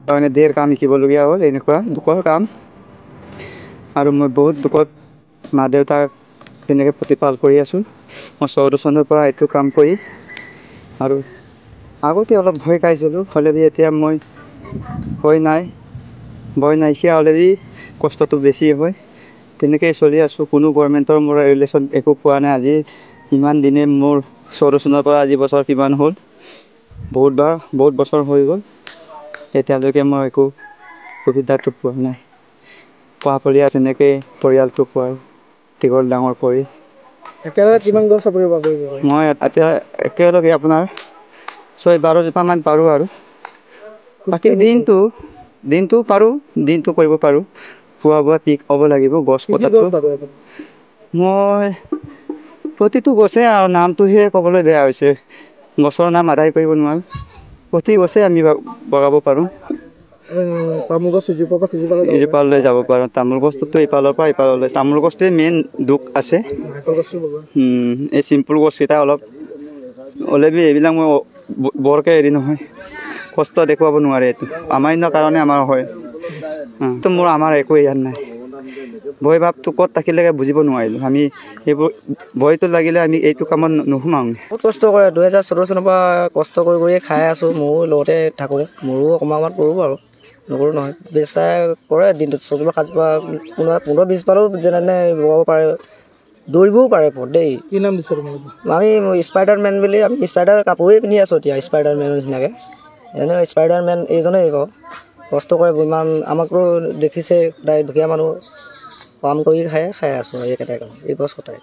কাৰণে ধেৰ কাম শিকিবলগীয়া হ'ল, এনেকুৱা দুখৰ কাম। আৰু মই বহুত দুখত মা দেউতাক তেনেকৈ প্ৰতিপাল কৰি আছোঁ। মই 14 চনৰ পৰা এইটো কাম কৰি, আৰু আগতে অলপ ভয় খাইছিলোঁ, হ'লেও এতিয়া মই ভয় নাইকিয়া হ'লেও কষ্টটো বেছি হয়। তেনেকৈয়ে চলি আছোঁ। কোনো গভৰ্ণমেণ্টৰ মোৰ ৰিলেশ্যন একো পোৱা নাই। আজি ইমান দিনে মোৰ 14 চনৰ পৰা আজি বছৰ কিমান হ'ল, বহুত বছৰ হৈ গ'ল। এতিয়ালৈকে মই একো সুবিধাটো পোৱা নাই। পৰীয়া তেনেকৈ পৰিয়ালটো দীঘল ডাঙৰ কৰি। একেলগে কিমান গছ চাপৰিব পাৰিব? মই এতিয়া একেলগে আপোনাৰ 12 জোপামান পাৰোঁ। আৰু বাকী দিনটো পাৰোঁ, দিনটো কৰিব পাৰোঁ। খোৱা বোৱা ঠিক হ'ব লাগিব। গছ কটাটো মই প্ৰতিটো গছে, আৰু নামটোহে ক'বলৈ বেয়া হৈছে, গছৰ নাম আদায় কৰিব নোৱাৰোঁ। প্ৰতি গছে আমি বগাব পাৰোঁ। তামোল গছ ইজোপালৈ যাব পাৰোঁ। তামোল গছটোতো ইফালৰ পৰা ইফাললৈ, তামোল গছটোৱে মেইন দুখ আছে। এই চিম্পুল গছকেইটা অলপ এইবিলাক মই বৰকৈ হেৰি নহয়, কষ্ট দেখুৱাব নোৱাৰে। এইটো সামান্য কাৰণে আমাৰ হয়। তো আমাৰ একো ইয়াত নাই। ভয় ভাৱটো ক'ত থাকিলেকে বুজিব নোৱাৰিলোঁ। আমি এইবোৰ ভয়টো লাগিলে আমি এইটো কামত নোসোমাওঁ। বহুত কষ্ট কৰে। 2014 চনৰ পৰা কষ্ট কৰিয়ে খাই আছোঁ। ময়ো লগতে থাকোঁ, মোৰো অকণমান কৰোঁ বাৰু, নকৰোঁ নহয়। বেচাই কৰে দিনটোত 6জোপা 7জোপা, 15-20 পালেও যেনে তেনে বগাব পাৰে, দৌৰিবও পাৰে দেই। কি নাম দিছে আমি স্পাইডাৰমেন বুলি, আমি স্পাইডাৰ কাপোৰেই পিন্ধি আছোঁ এতিয়া, স্পাইডাৰমেনৰ নিচিনাকৈ। এনে স্পাইডাৰমেন এইজনেই বাৰু, কষ্ট কৰে ইমান। আমাকতো দেখিছে, সদায় দুখীয়া মানুহ কাম কৰি খাই আছোঁ। এইকেইটাই কাম, এই গছ কটাই।